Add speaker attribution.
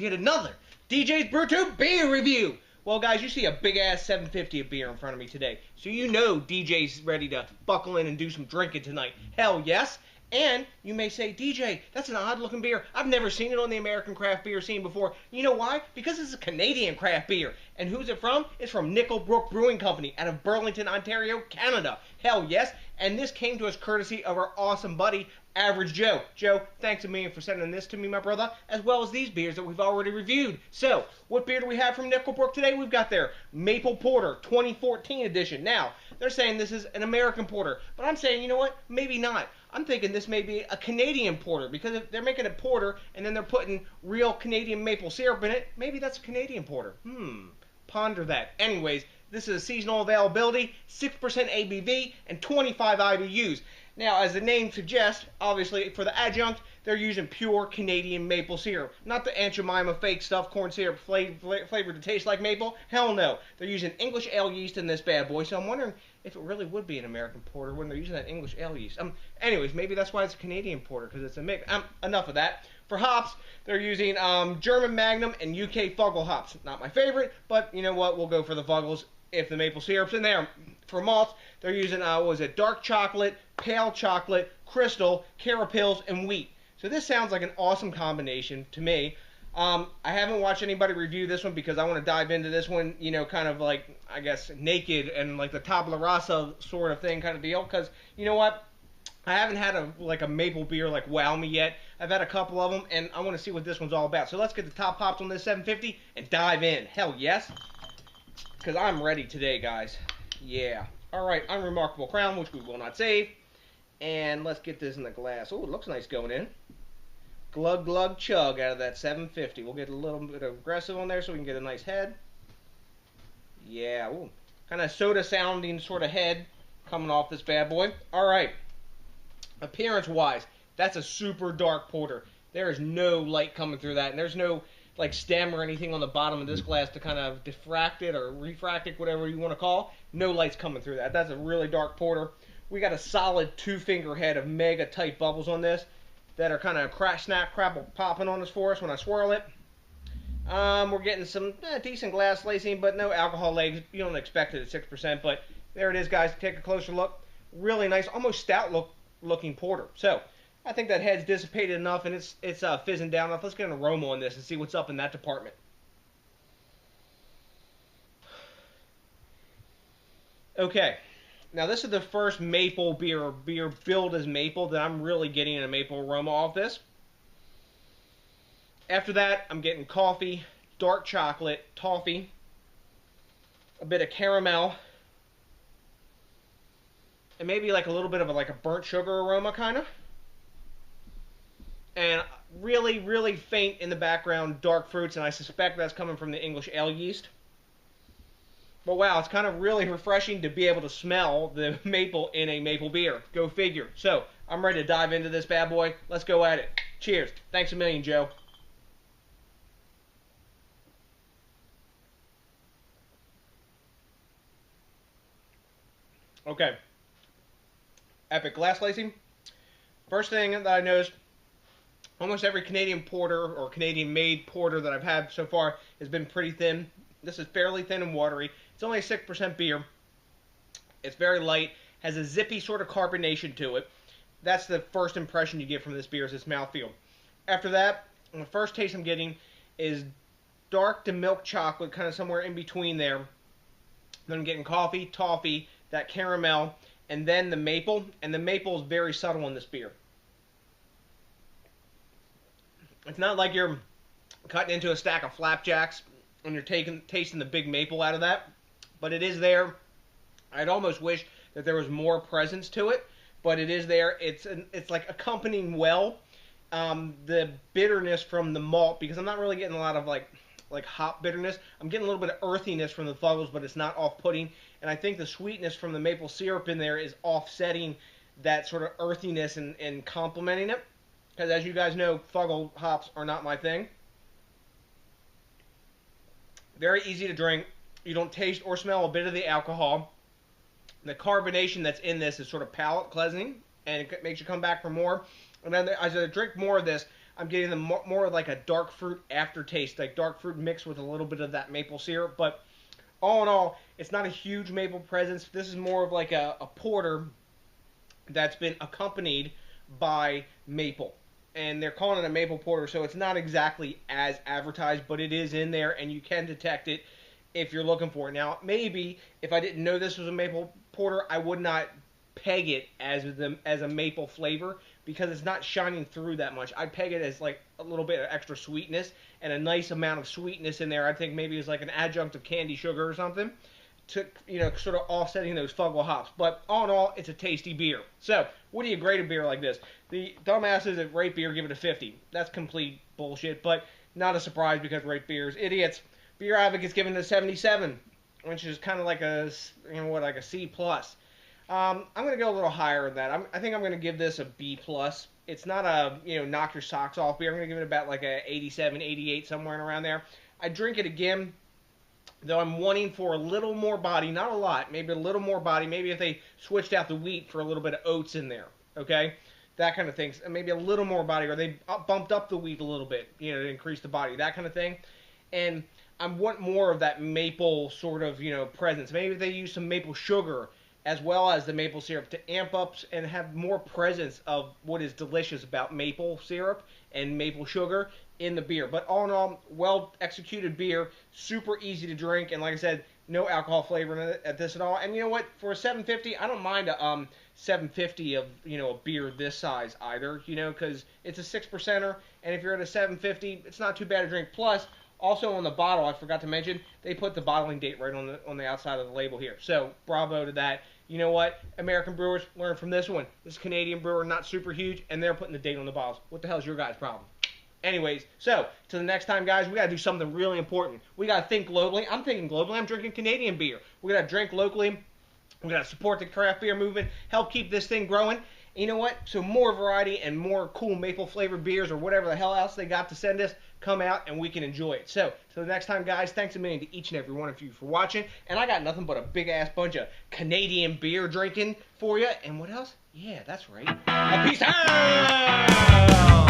Speaker 1: yet another DJs BrewTube beer review. Well, guys, you see a big-ass 750 of beer in front of me today, so you know DJ's ready to buckle in and do some drinking tonight. Hell yes. And you may say, DJ, that's an odd-looking beer. I've never seen it on the American craft beer scene before. You know why? Because it's a Canadian craft beer. And who's it from? It's from Nickel Brook Brewing Company out of Burlington, Ontario, Canada. Hell yes. And this came to us courtesy of our awesome buddy, Average Joe. Joe, thanks a million for sending this to me, my brother, as well as these beers that we've already reviewed. So, what beer do we have from Nickel Brook today? We've got their Maple Porter 2014 edition. Now, they're saying this is an American porter, but I'm saying, you know what? Maybe not. I'm thinking this may be a Canadian porter, because if they're making a porter and then they're putting real Canadian maple syrup in it, maybe that's a Canadian porter. Ponder that. Anyways, this is a seasonal availability, 6% ABV, and 25 IBUs. Now, as the name suggests, obviously, for the adjunct, they're using pure Canadian maple syrup. Not the Aunt Jemima fake stuff, corn syrup flavored to taste like maple. Hell no. They're using English ale yeast in this bad boy, so I'm wondering if it really would be an American porter when they're using that English ale yeast. Anyways, maybe that's why it's a Canadian porter, because it's a mix. Enough of that. For hops, they're using German Magnum and UK Fuggle hops. Not my favorite, but you know what? We'll go for the Fuggles if the maple syrup's in there. For malts, they're using, dark chocolate, pale chocolate, crystal, carapils, and wheat. So this sounds like an awesome combination to me. I haven't watched anybody review this one because I want to dive into this one, kind of like, I guess, naked and like the tabula rasa sort of thing kind of deal. Because, you know what? I haven't had a maple beer like wow me yet. I've had a couple of them, and I want to see what this one's all about. So let's get the top hops on this 750 and dive in. Hell yes. Because I'm ready today, guys. Yeah. Alright, Unremarkable Crown, which we will not save. And let's get this in the glass. Oh, it looks nice going in. Glug, glug, chug out of that 750. We'll get a little bit aggressive on there so we can get a nice head. Yeah, ooh. Kind of soda-sounding sort of head coming off this bad boy. Alright. Appearance-wise, that's a super dark porter. There is no light coming through that, and there's no like stem or anything on the bottom of this glass to kind of diffract it or refract it, whatever you want to call. No light's coming through that. That's a really dark porter. We got a solid 2-finger head of mega tight bubbles on this that are kind of crash, snap, crapple, popping on us for us when I swirl it. We're getting some decent glass lacing, but no alcohol legs. You don't expect it at 6%, but there it is, guys. Take a closer look. Really nice, almost stout looking porter. So I think that head's dissipated enough and it's fizzing down enough. Let's get an aroma on this and see what's up in that department. Okay, now this is the first maple beer, or beer billed as maple, that I'm really getting a maple aroma off this. After that, I'm getting coffee, dark chocolate, toffee, a bit of caramel, and maybe like a little bit of a burnt sugar aroma, kind of. And really, really faint in the background dark fruits, and I suspect that's coming from the English ale yeast. But wow, it's kind of really refreshing to be able to smell the maple in a maple beer. Go figure. So, I'm ready to dive into this bad boy. Let's go at it. Cheers. Thanks a million, Joe. Okay. Epic glass lacing. First thing that I noticed, almost every Canadian porter or Canadian-made porter that I've had so far has been pretty thin. This is fairly thin and watery. It's only a 6% beer. It's very light, has a zippy sort of carbonation to it. That's the first impression you get from this beer, is its mouthfeel. After that, the first taste I'm getting is dark to milk chocolate, kind of somewhere in between there. Then I'm getting coffee, toffee, that caramel, and then the maple. And the maple is very subtle in this beer. It's not like you're cutting into a stack of flapjacks and you're tasting the big maple out of that, but it is there. I'd almost wish that there was more presence to it, but it is there. It's like accompanying well the bitterness from the malt, because I'm not really getting a lot of like hop bitterness. I'm getting a little bit of earthiness from the Fuggles, but it's not off-putting. And I think the sweetness from the maple syrup in there is offsetting that sort of earthiness and complementing it. Because as you guys know, Fuggle hops are not my thing. Very easy to drink. You don't taste or smell a bit of the alcohol. The carbonation that's in this is sort of palate cleansing, and it makes you come back for more. And then as I drink more of this, I'm getting the more like a dark fruit aftertaste, like dark fruit mixed with a little bit of that maple syrup. But all in all, it's not a huge maple presence. This is more of like a porter that's been accompanied by maple. And they're calling it a maple porter, so it's not exactly as advertised, but it is in there, and you can detect it if you're looking for it. Now, maybe if I didn't know this was a maple porter, I would not peg it as a maple flavor because it's not shining through that much. I'd peg it as like a little bit of extra sweetness and a nice amount of sweetness in there. I think maybe it's like an adjunct of candy sugar or something to, sort of offsetting those fungal hops. But all in all, it's a tasty beer. So, what do you grade a beer like this? The dumbasses at Rate Beer give it a 50. That's complete bullshit, but not a surprise because Rate Beer is idiots. Beer Advocate's giving it a 77, which is kind of like a, like a C+. I'm going to go a little higher than that. I think I'm going to give this a B+. It's not a, knock your socks off beer. I'm going to give it about like a 87, 88, somewhere around there. I drink it again, though I'm wanting for a little more body, not a lot, maybe a little more body. Maybe if they switched out the wheat for a little bit of oats in there, okay? That kind of thing. Maybe a little more body, or they bumped up the wheat a little bit, to increase the body, that kind of thing. And I want more of that maple sort of, presence. Maybe if they use some maple sugar as well as the maple syrup to amp up and have more presence of what is delicious about maple syrup and maple sugar in the beer. But all in all, well-executed beer, super easy to drink, and like I said, no alcohol flavor in it at this at all. And you know what? For a 750, I don't mind a 750 of, a beer this size either, because it's a 6%er, and if you're at a 750, it's not too bad to drink. Plus, also on the bottle, I forgot to mention, they put the bottling date right on the outside of the label here. So, bravo to that. You know what? American brewers, learn from this one. This Canadian brewer, not super huge, and they're putting the date on the bottles. What the hell is your guys' problem? Anyways, so, till the next time, guys, we got to do something really important. We got to think globally. I'm thinking globally. I'm drinking Canadian beer. We got to drink locally. We got to support the craft beer movement, help keep this thing growing. And you know what? So more variety and more cool maple-flavored beers or whatever the hell else they got to send us, come out and we can enjoy it. So, till the next time, guys, thanks a million to each and every one of you for watching. And I got nothing but a big-ass bunch of Canadian beer drinking for you. And what else? Yeah, that's right. Peace out!